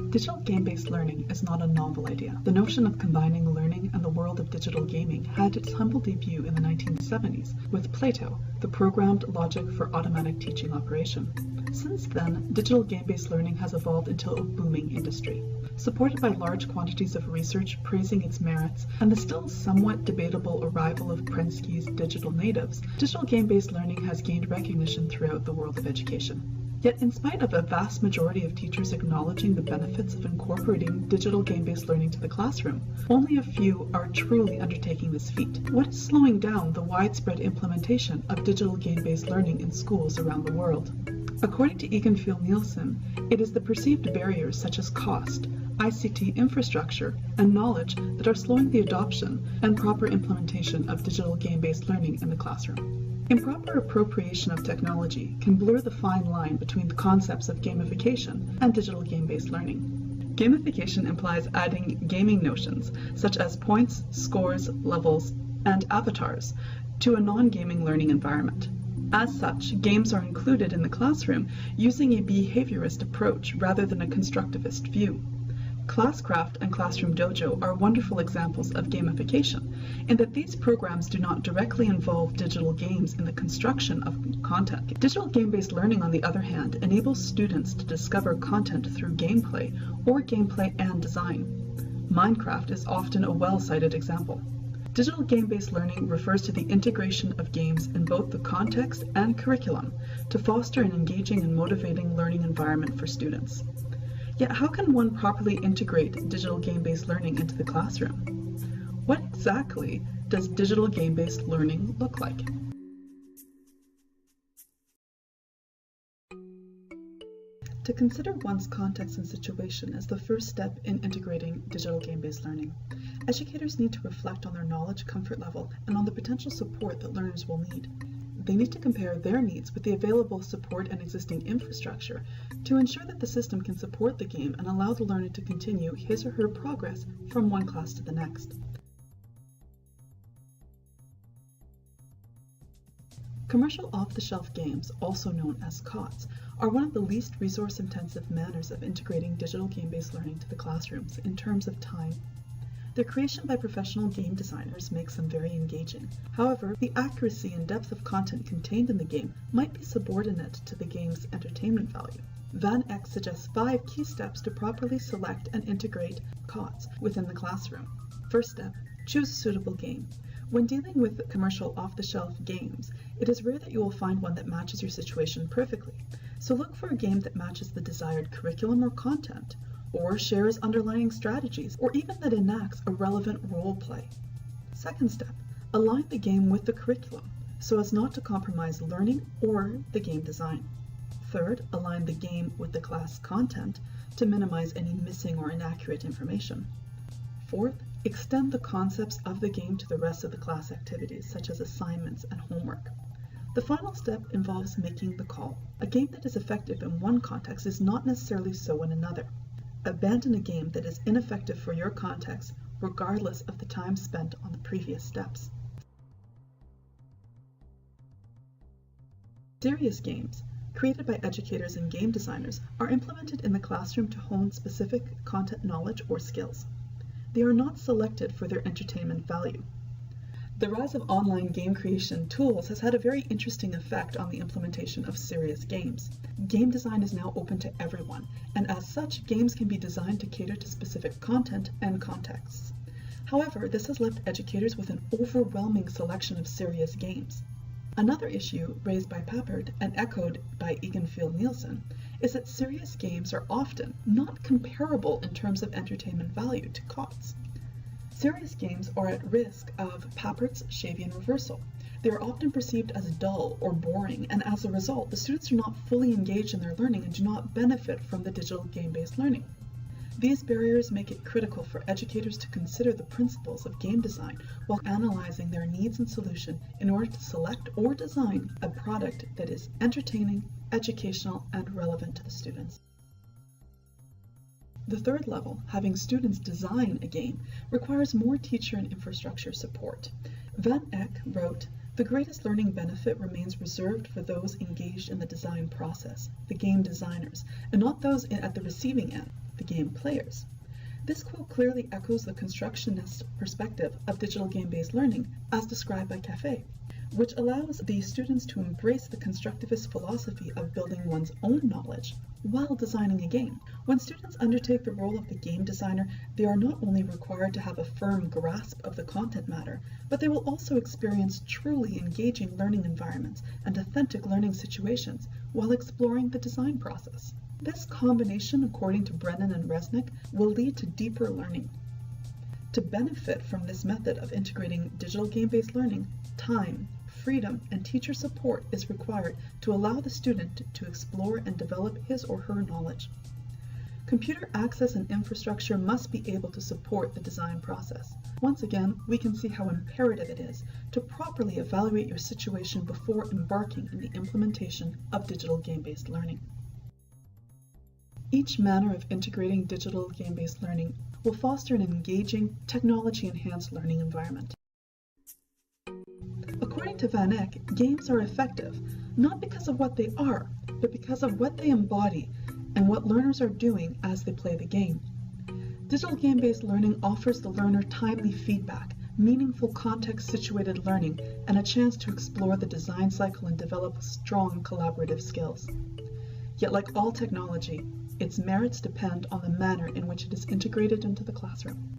Digital game-based learning is not a novel idea. The notion of combining learning and the world of digital gaming had its humble debut in the 1970s with Plato, the programmed logic for automatic teaching operation. Since then, digital game-based learning has evolved into a booming industry. Supported by large quantities of research praising its merits and the still somewhat debatable arrival of Prensky's digital natives, digital game-based learning has gained recognition throughout the world of education. Yet, in spite of a vast majority of teachers acknowledging the benefits of incorporating digital game-based learning to the classroom, only a few are truly undertaking this feat. What is slowing down the widespread implementation of digital game-based learning in schools around the world? According to Egenfield-Nielsen, it is the perceived barriers such as cost, ICT infrastructure, and knowledge that are slowing the adoption and proper implementation of digital game-based learning in the classroom. Improper appropriation of technology can blur the fine line between the concepts of gamification and digital game-based learning. Gamification implies adding gaming notions, such as points, scores, levels, and avatars, to a non-gaming learning environment. As such, games are included in the classroom using a behaviorist approach rather than a constructivist view. Classcraft and Classroom Dojo are wonderful examples of gamification, in that these programs do not directly involve digital games in the construction of content. Digital game-based learning, on the other hand, enables students to discover content through gameplay or gameplay and design. Minecraft is often a well-cited example. Digital game-based learning refers to the integration of games in both the context and curriculum to foster an engaging and motivating learning environment for students. Yet how can one properly integrate digital game-based learning into the classroom? What exactly does digital game-based learning look like? To consider one's context and situation is the first step in integrating digital game-based learning. Educators need to reflect on their knowledge comfort level and on the potential support that learners will need. They need to compare their needs with the available support and existing infrastructure to ensure that the system can support the game and allow the learner to continue his or her progress from one class to the next. Commercial off-the-shelf games, also known as COTS, are one of the least resource-intensive manners of integrating digital game-based learning to the classrooms in terms of time. Their creation by professional game designers makes them very engaging. However, the accuracy and depth of content contained in the game might be subordinate to the game's entertainment value. Van Eck suggests 5 key steps to properly select and integrate COTS within the classroom. First step, choose a suitable game. When dealing with commercial off-the-shelf games, it is rare that you will find one that matches your situation perfectly. So look for a game that matches the desired curriculum or content, or shares underlying strategies, or even that enacts a relevant role play. Second step, align the game with the curriculum so as not to compromise learning or the game design. Third, align the game with the class content to minimize any missing or inaccurate information. Fourth, extend the concepts of the game to the rest of the class activities, such as assignments and homework. The final step involves making the call. A game that is effective in one context is not necessarily so in another. Abandon a game that is ineffective for your context, regardless of the time spent on the previous steps. Serious games, created by educators and game designers, are implemented in the classroom to hone specific content knowledge or skills. They are not selected for their entertainment value. The rise of online game creation tools has had a very interesting effect on the implementation of serious games. Game design is now open to everyone, and as such, games can be designed to cater to specific content and contexts. However, this has left educators with an overwhelming selection of serious games. Another issue raised by Papert and echoed by Egenfield-Nielsen is that serious games are often not comparable in terms of entertainment value to COTS. Serious games are at risk of Papert's Shavian reversal. They are often perceived as dull or boring, and as a result, the students are not fully engaged in their learning and do not benefit from the digital game-based learning. These barriers make it critical for educators to consider the principles of game design while analyzing their needs and solution in order to select or design a product that is entertaining, educational, and relevant to the students. The third level, having students design a game, requires more teacher and infrastructure support. Van Eck wrote, "The greatest learning benefit remains reserved for those engaged in the design process, the game designers, and not those at the receiving end. the game players. This quote clearly echoes the constructionist perspective of digital game-based learning as described by Café, which allows the students to embrace the constructivist philosophy of building one's own knowledge while designing a game. When students undertake the role of the game designer, they are not only required to have a firm grasp of the content matter, but they will also experience truly engaging learning environments and authentic learning situations while exploring the design process. This combination, according to Brennan and Resnick, will lead to deeper learning. To benefit from this method of integrating digital game-based learning, time, freedom, and teacher support is required to allow the student to explore and develop his or her knowledge. Computer access and infrastructure must be able to support the design process. Once again, we can see how imperative it is to properly evaluate your situation before embarking in the implementation of digital game-based learning. Each manner of integrating digital game-based learning will foster an engaging, technology-enhanced learning environment. According to Van Eck, games are effective, not because of what they are, but because of what they embody and what learners are doing as they play the game. Digital game-based learning offers the learner timely feedback, meaningful context-situated learning, and a chance to explore the design cycle and develop strong collaborative skills. Yet, like all technology, its merits depend on the manner in which it is integrated into the classroom.